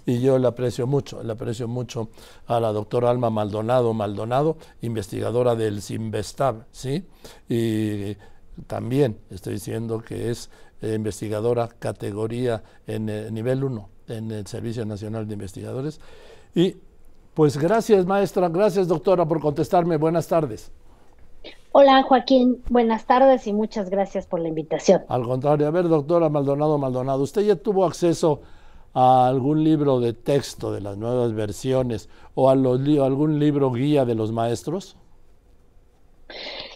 y yo le aprecio mucho a la doctora Alma Maldonado, investigadora del CIMBESTAB, ¿sí? Y también estoy diciendo que es investigadora categoría en nivel 1 en el Servicio Nacional de Investigadores. Y pues gracias, maestra, gracias, doctora, por contestarme. Buenas tardes. Hola Joaquín, buenas tardes y muchas gracias por la invitación. Al contrario, a ver, doctora Maldonado, ¿usted ya tuvo acceso a algún libro de texto de las nuevas versiones o a algún libro guía de los maestros?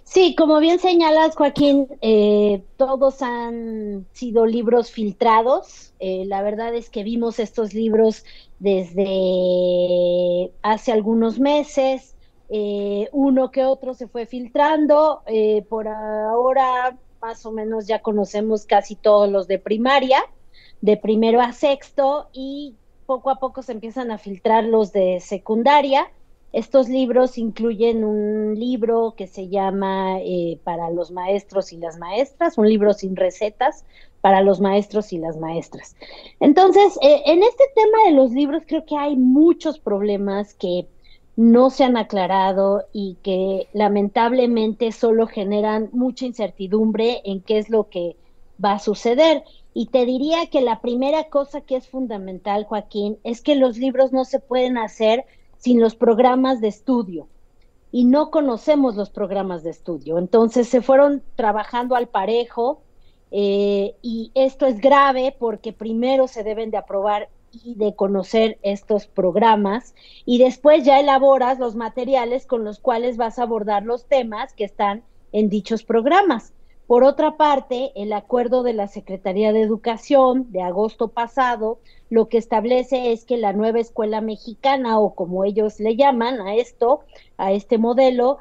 Sí, como bien señalas, Joaquín, todos han sido libros filtrados. La verdad es que vimos estos libros desde hace algunos meses. Uno que otro se fue filtrando. Por ahora, más o menos, ya conocemos casi todos los de primaria, de primero a sexto, y poco a poco se empiezan a filtrar los de secundaria. Estos libros incluyen un libro que se llama Para los maestros y las maestras, un libro sin recetas para los maestros y las maestras. Entonces, en este tema de los libros creo que hay muchos problemas que no se han aclarado y que lamentablemente solo generan mucha incertidumbre en qué es lo que va a suceder. Y te diría que la primera cosa que es fundamental, Joaquín, es que los libros no se pueden hacer sin los programas de estudio y no conocemos los programas de estudio. Entonces se fueron trabajando al parejo y esto es grave porque primero se deben de aprobar y de conocer estos programas y después ya elaboras los materiales con los cuales vas a abordar los temas que están en dichos programas. Por otra parte, el acuerdo de la Secretaría de Educación de agosto pasado lo que establece es que la nueva escuela mexicana, o como ellos le llaman a esto, a este modelo,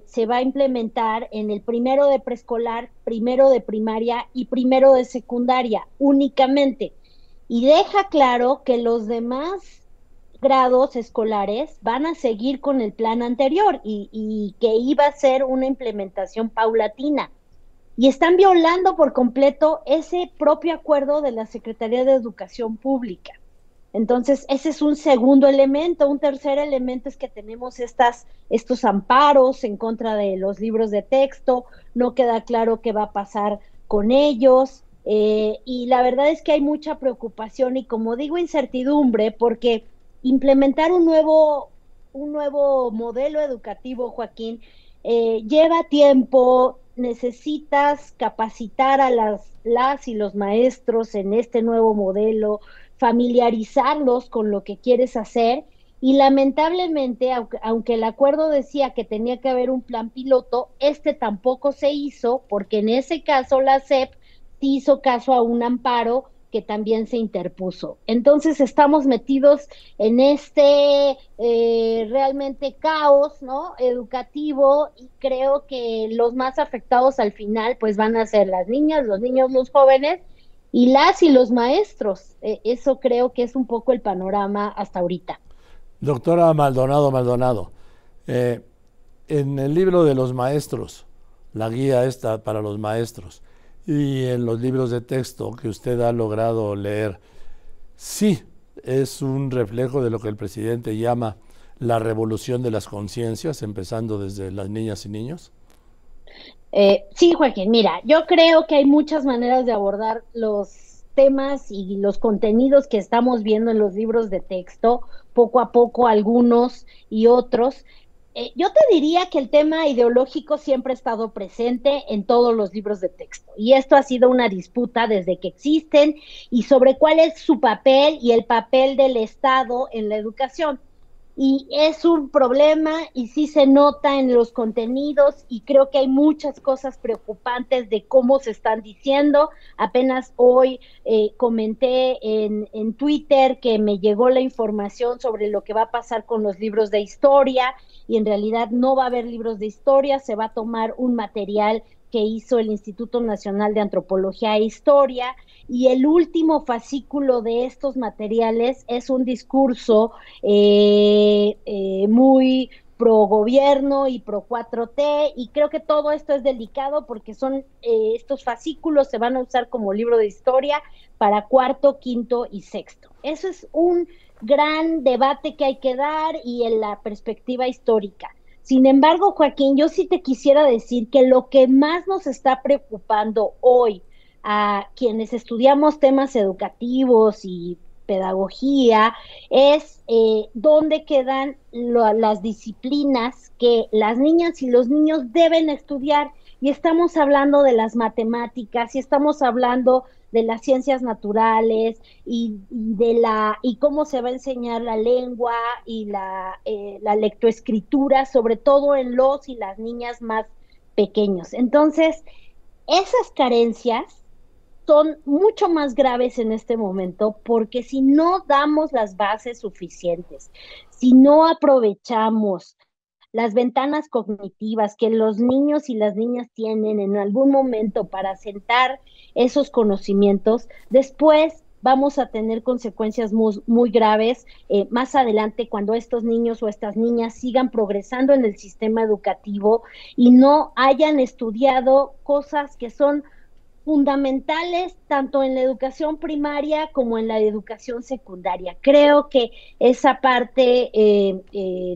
se va a implementar en el primero de preescolar, primero de primaria y primero de secundaria únicamente. Y deja claro que los demás grados escolares van a seguir con el plan anterior y que iba a ser una implementación paulatina y están violando por completo ese propio acuerdo de la Secretaría de Educación Pública. Entonces, ese es un segundo elemento. Un tercer elemento es que tenemos estos amparos en contra de los libros de texto, no queda claro qué va a pasar con ellos, y la verdad es que hay mucha preocupación y, como digo, incertidumbre, porque implementar un nuevo modelo educativo, Joaquín, lleva tiempo, necesitas capacitar a las y los maestros en este nuevo modelo, familiarizarlos con lo que quieres hacer y lamentablemente, aunque el acuerdo decía que tenía que haber un plan piloto, este tampoco se hizo porque en ese caso la SEP hizo caso a un amparo que también se interpuso. Entonces estamos metidos en realmente caos, ¿no? Educativo, y creo que los más afectados al final pues van a ser las niñas, los niños, los jóvenes y las y los maestros. Eso creo que es un poco el panorama hasta ahorita. Doctora Maldonado, eh, en el libro de los maestros, la guía esta para los maestros, y en los libros de texto que usted ha logrado leer, sí es un reflejo de lo que el presidente llama la revolución de las conciencias, empezando desde las niñas y niños. Sí, Joaquín, mira, yo creo que hay muchas maneras de abordar los temas y los contenidos que estamos viendo en los libros de texto, poco a poco algunos y otros. Yo te diría que el tema ideológico siempre ha estado presente en todos los libros de texto y esto ha sido una disputa desde que existen y sobre cuál es su papel y el papel del Estado en la educación. Y es un problema y sí se nota en los contenidos y creo que hay muchas cosas preocupantes de cómo se están diciendo. Apenas hoy comenté en Twitter que me llegó la información sobre lo que va a pasar con los libros de historia y en realidad no va a haber libros de historia, se va a tomar un material que hizo el Instituto Nacional de Antropología e Historia y el último fascículo de estos materiales es un discurso muy pro gobierno y pro 4T y creo que todo esto es delicado porque estos fascículos se van a usar como libro de historia para cuarto, quinto y sexto. Eso es un gran debate que hay que dar y en la perspectiva histórica. Sin embargo, Joaquín, yo sí te quisiera decir que lo que más nos está preocupando hoy a quienes estudiamos temas educativos y pedagogía es dónde quedan las disciplinas que las niñas y los niños deben estudiar. Y estamos hablando de las matemáticas, y estamos hablando de las ciencias naturales y cómo se va a enseñar la lengua y la lectoescritura, sobre todo en los y las niñas más pequeños. Entonces, esas carencias son mucho más graves en este momento porque si no damos las bases suficientes, si no aprovechamos las ventanas cognitivas que los niños y las niñas tienen en algún momento para sentar esos conocimientos, después vamos a tener consecuencias muy graves más adelante cuando estos niños o estas niñas sigan progresando en el sistema educativo y no hayan estudiado cosas que son fundamentales tanto en la educación primaria como en la educación secundaria. Creo que esa parte,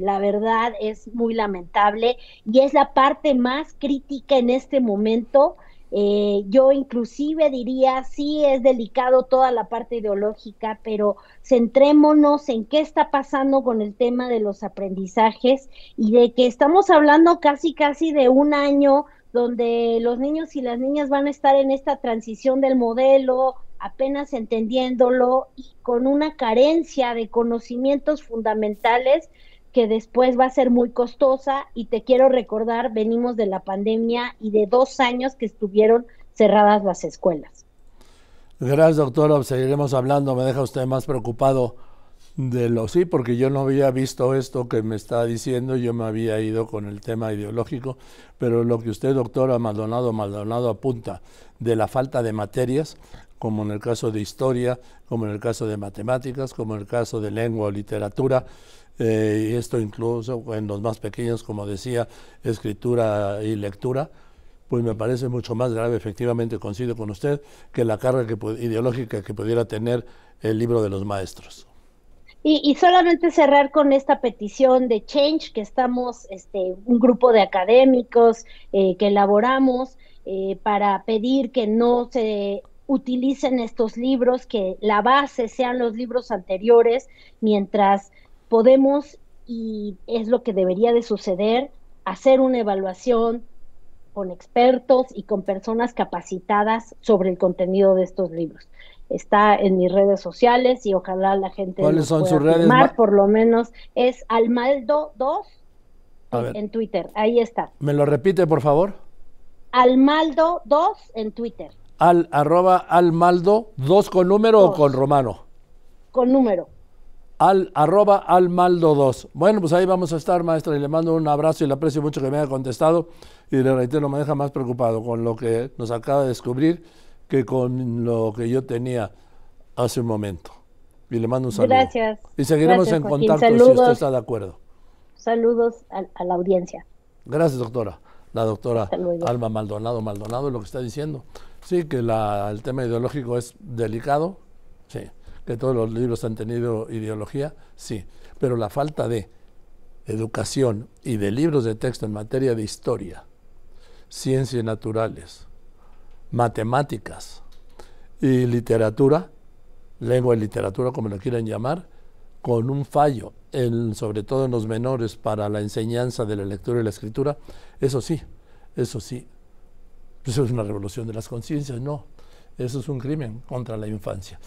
la verdad, es muy lamentable y es la parte más crítica en este momento. Yo inclusive diría, sí, es delicado toda la parte ideológica, pero centrémonos en qué está pasando con el tema de los aprendizajes y de que estamos hablando casi de un año donde los niños y las niñas van a estar en esta transición del modelo, apenas entendiéndolo y con una carencia de conocimientos fundamentales que después va a ser muy costosa. Y te quiero recordar, venimos de la pandemia y de 2 años que estuvieron cerradas las escuelas. Gracias, doctora. Seguiremos hablando. Me deja usted más preocupado de lo sí, porque yo no había visto esto que me está diciendo, yo me había ido con el tema ideológico, pero lo que usted, doctora Maldonado apunta de la falta de materias, como en el caso de historia, como en el caso de matemáticas, como en el caso de lengua o literatura, y esto incluso en los más pequeños, como decía, escritura y lectura, pues me parece mucho más grave, efectivamente coincido con usted, que la carga ideológica que pudiera tener el libro de los maestros. Y solamente cerrar con esta petición de Change, que estamos, un grupo de académicos que elaboramos para pedir que no se utilicen estos libros, que la base sean los libros anteriores, mientras podemos, y es lo que debería de suceder, hacer una evaluación con expertos y con personas capacitadas sobre el contenido de estos libros. Está en mis redes sociales y ojalá la gente ¿Cuáles nos son sus pueda redes? firmar, por lo menos es Almaldo2 A ver, en Twitter, ahí está. ¿me lo repite, por favor? Almaldo2 en Twitter. @almaldo, ¿dos con número o con Dos, romano? con número. @almaldo2. Bueno, pues ahí vamos a estar, maestra, y le mando un abrazo y le aprecio mucho que me haya contestado. Y le reitero, me deja más preocupado con lo que nos acaba de descubrir que con lo que yo tenía hace un momento. Y le mando un saludo. Gracias. Y seguiremos Gracias, en Joaquín. contacto si usted está de acuerdo. Saludos a la audiencia. Gracias, doctora. La doctora Alma Maldonado, lo que está diciendo. Sí, que el tema ideológico es delicado, sí. Que todos los libros han tenido ideología, sí. Pero la falta de educación y de libros de texto en materia de historia, ciencias naturales, matemáticas y literatura, lengua y literatura, como lo quieran llamar, con un fallo, sobre todo en los menores, para la enseñanza de la lectura y la escritura, eso sí, eso es una revolución de las conciencias, no, eso es un crimen contra la infancia.